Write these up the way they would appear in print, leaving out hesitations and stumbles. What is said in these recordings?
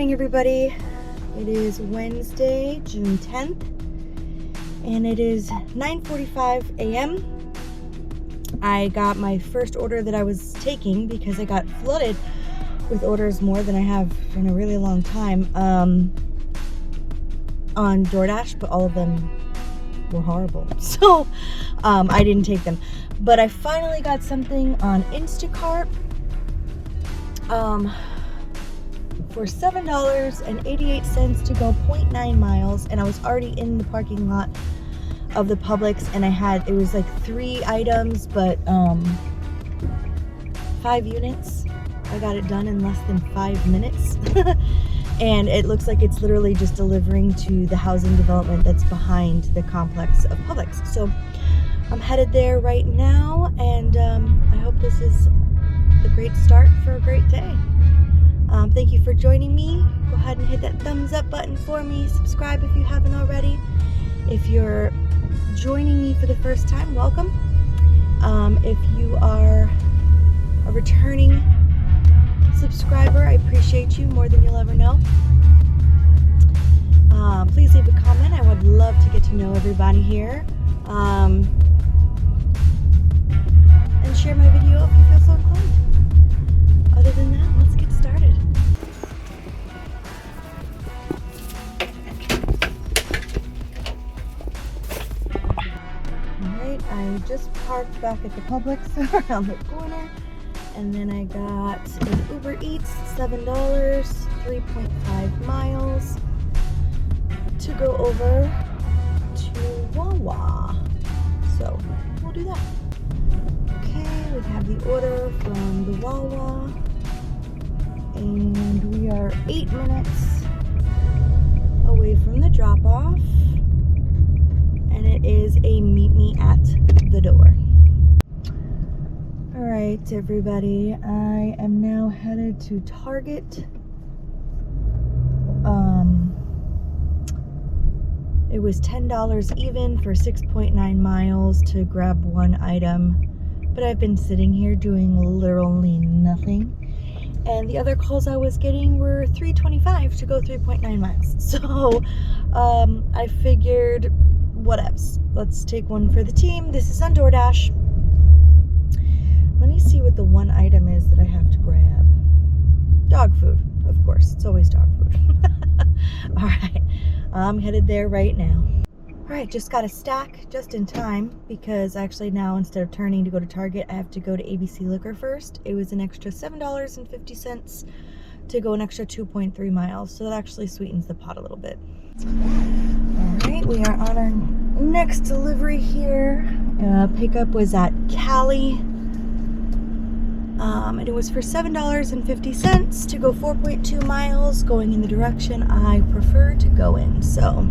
morning, everybody. It is Wednesday, June 10th, and it is 9:45 a.m. I got my first order that I was taking because I got flooded with orders more than I have in a really long time on DoorDash, but all of them were horrible. So I didn't take them. But I finally got something on Instacart for $7.88 to go 0.9 miles, and I was already in the parking lot of the Publix, and it was like 3 items, but 5 units. I got it done in less than 5 minutes. And it looks like it's literally just delivering to the housing development that's behind the complex of Publix. So I'm headed there right now, and I hope this is a great start for a great day. Thank you for joining me. Go ahead and hit that thumbs up button for me. Subscribe if you haven't already. If you're joining me for the first time, welcome. If you are a returning subscriber, I appreciate you more than you'll ever know. Please leave a comment. I would love to get to know everybody here. And share my video if you feel so inclined. Other than that, let's get started. Alright, I just parked back at the Publix around the corner, and then I got an Uber Eats, $7, 3.5 miles to go over to Wawa. So we'll do that. Okay, we have the order from the Wawa, and we are 8 minutes away from the drop-off, and it is a meet me at the door. Alright, everybody, I am now headed to Target. It was $10 even for 6.9 miles to grab one item, but I've been sitting here doing literally nothing, and the other calls I was getting were $3.25 to go 3.9 miles. So I figured, whatevs, let's take one for the team. This is on DoorDash. Let me see what the one item is that I have to grab. Dog food, of course. It's always dog food. All right, I'm headed there right now. All right, just got a stack just in time, because actually now instead of turning to go to Target, I have to go to ABC Liquor first. It was an extra $7.50 to go an extra 2.3 miles, so that actually sweetens the pot a little bit. All right, we are on our next delivery here. Pickup was at Cali. And it was for $7.50 to go 4.2 miles, going in the direction I prefer to go in. So,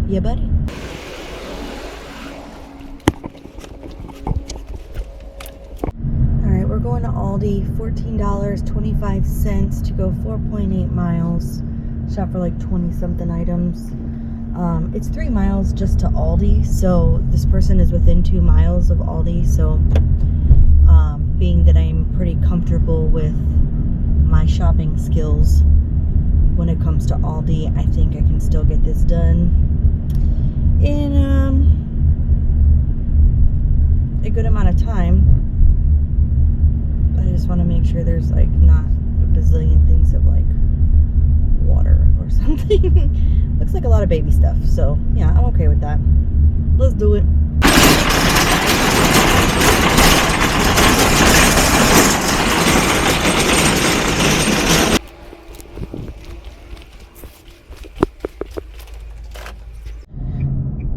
yeah, buddy. All right, we're going to Aldi. $14.25 to go 4.8 miles. Shop for like 20-something items. It's 3 miles just to Aldi, so this person is within 2 miles of Aldi. So, being that I'm pretty comfortable with my shopping skills when it comes to Aldi, I think I can still get this done in a good amount of time. I just want to make sure there's like not a bazillion things of like water or something. Looks like a lot of baby stuff, so yeah, I'm okay with that. Let's do it.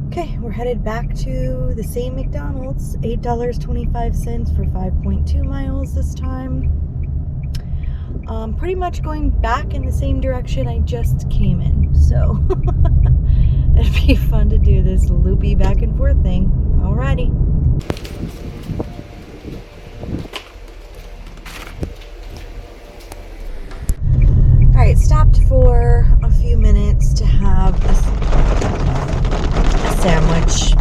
Okay, we're headed back to the same McDonald's. $8.25 for 5.2 miles this time. Pretty much going back in the same direction I just came in. So it'd be fun to do this loopy back and forth thing. Alrighty. Alright, stopped for a few minutes to have a sandwich.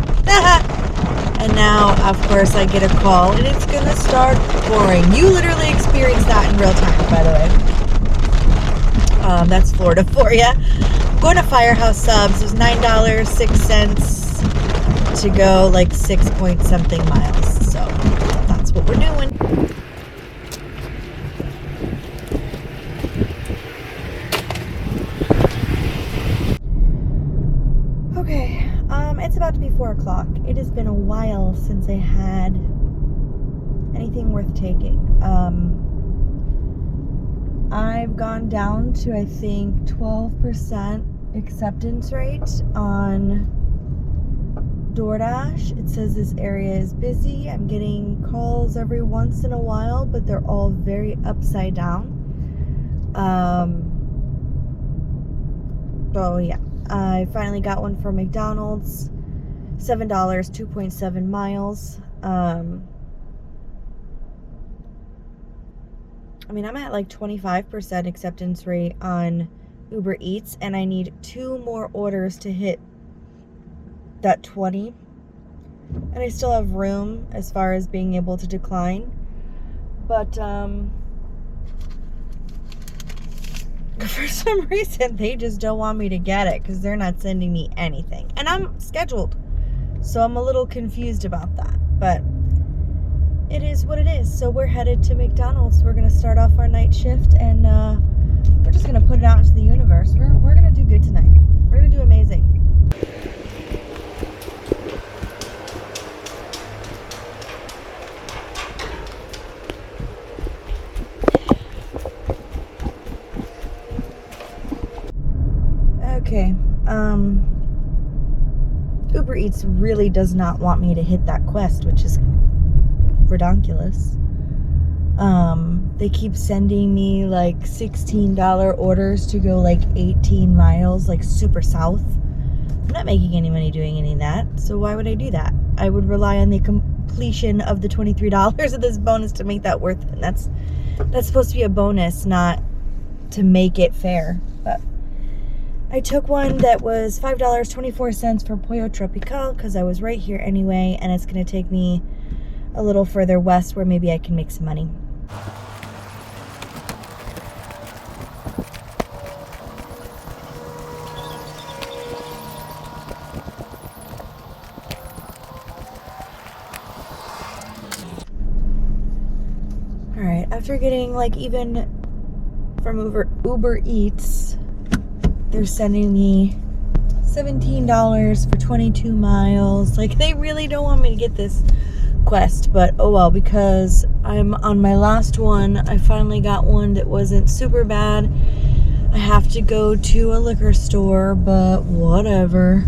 And now, of course, I get a call and it's gonna start pouring. You literally experienced that in real time, by the way. That's Florida for you. Going to Firehouse Subs. It was $9.06 to go like 6 point something miles. So that's what we're doing. Okay, it's about to be 4 o'clock. It has been a while since I had anything worth taking. I've gone down to, I think, 12% acceptance rate on DoorDash. It says this area is busy. I'm getting calls every once in a while, but they're all very upside down. Oh yeah, I finally got one from McDonald's. $7, 2.7 miles. I mean, I'm at like 25% acceptance rate on Uber Eats, and I need 2 more orders to hit that 20. And I still have room as far as being able to decline. But for some reason, they just don't want me to get it because they're not sending me anything. And I'm scheduled. So I'm a little confused about that. But it is what it is. So we're headed to McDonald's. We're going to start off our night shift, and we're just going to put it out into the universe. We're going to do good tonight. We're going to do amazing. Okay. Uber Eats really does not want me to hit that quest, which is redonkulous. They keep sending me like $16 orders to go like 18 miles, like super south. I'm not making any money doing any of that, so why would I do that? I would rely on the completion of the $23 of this bonus to make that worth it. That's supposed to be a bonus, not to make it fair. But I took one that was $5.24 for Pollo Tropical because I was right here anyway, and it's going to take me a little further west where maybe I can make some money. Alright, after getting like even from Uber Eats, they're sending me $17 for 22 miles. Like, they really don't want me to get this quest, but oh well, because I'm on my last one. I finally got one that wasn't super bad. I have to go to a liquor store, but whatever.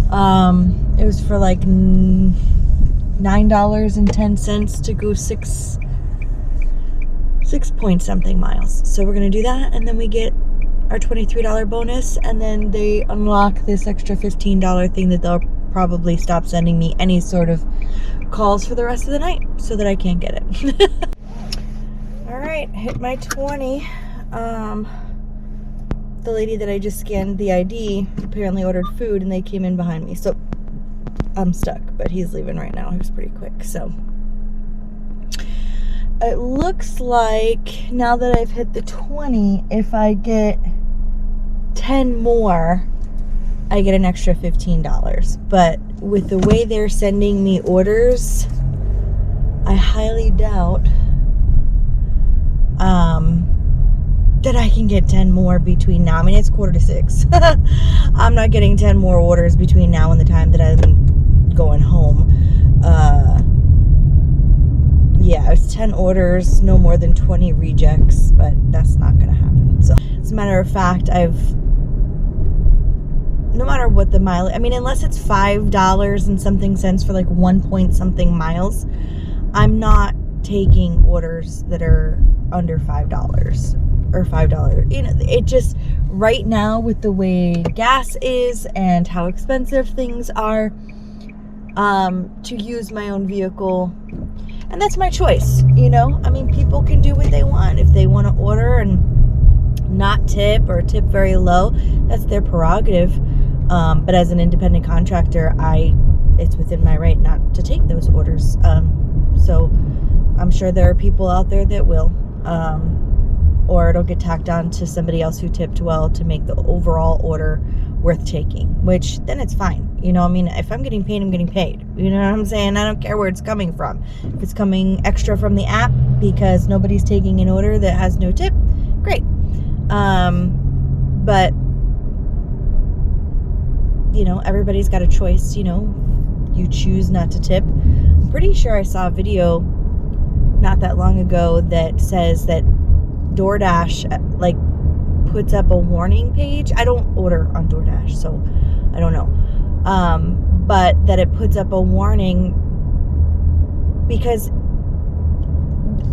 It was for like $9.10 to go 6 point something miles. So we're gonna do that, and then we get our $23 bonus, and then they unlock this extra $15 thing that they'll probably stop sending me any sort of calls for the rest of the night so that I can't get it. All right, hit my 20. The lady that I just scanned the ID apparently ordered food, and they came in behind me, so I'm stuck, but he's leaving right now. He was pretty quick. So it looks like now that I've hit the 20, if I get 10 more, I get an extra $15. But with the way they're sending me orders, I highly doubt that I can get 10 more between now. I mean, it's 5:45. I'm not getting 10 more orders between now and the time that I'm going home. Yeah, it's 10 orders, no more than 20 rejects, but that's not going to happen. So, as a matter of fact, no matter what the mile, I mean, unless it's $5 and something cents for like 1 point something miles, I'm not taking orders that are under $5 or $5. You know, it just, right now with the way gas is and how expensive things are, to use my own vehicle, and that's my choice, you know? I mean, people can do what they want. If they want to order and not tip or tip very low, that's their prerogative. But as an independent contractor, it's within my right not to take those orders. So I'm sure there are people out there that will. or it'll get tacked on to somebody else who tipped well to make the overall order worth taking, which then it's fine. You know, I mean, if I'm getting paid, I'm getting paid. You know what I'm saying? I don't care where it's coming from. If it's coming extra from the app because nobody's taking an order that has no tip, great. But, you know, everybody's got a choice. You know, you choose not to tip. I'm pretty sure I saw a video not that long ago that says that DoorDash, like, puts up a warning page. I don't order on DoorDash, so I don't know. But that it puts up a warning because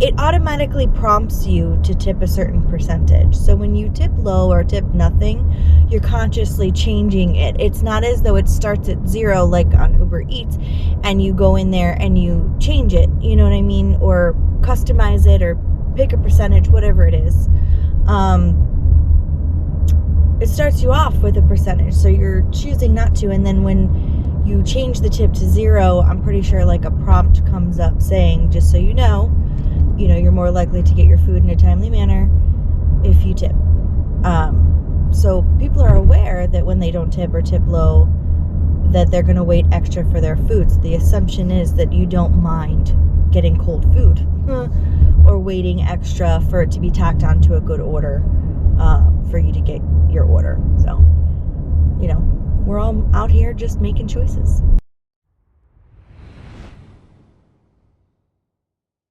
it automatically prompts you to tip a certain percentage. So when you tip low or tip nothing, you're consciously changing it. It's not as though it starts at 0 like on Uber Eats and you go in there and you change it, you know what I mean? Or customize it or pick a percentage, whatever it is. It starts you off with a percentage, so you're choosing not to, and then when you change the tip to 0, I'm pretty sure like a prompt comes up saying, just so you know, you're more likely to get your food in a timely manner if you tip. So people are aware that when they don't tip or tip low, that they're going to wait extra for their food. So the assumption is that you don't mind getting cold food or waiting extra for it to be tacked onto a good order for you to get your order. So, we're all out here just making choices.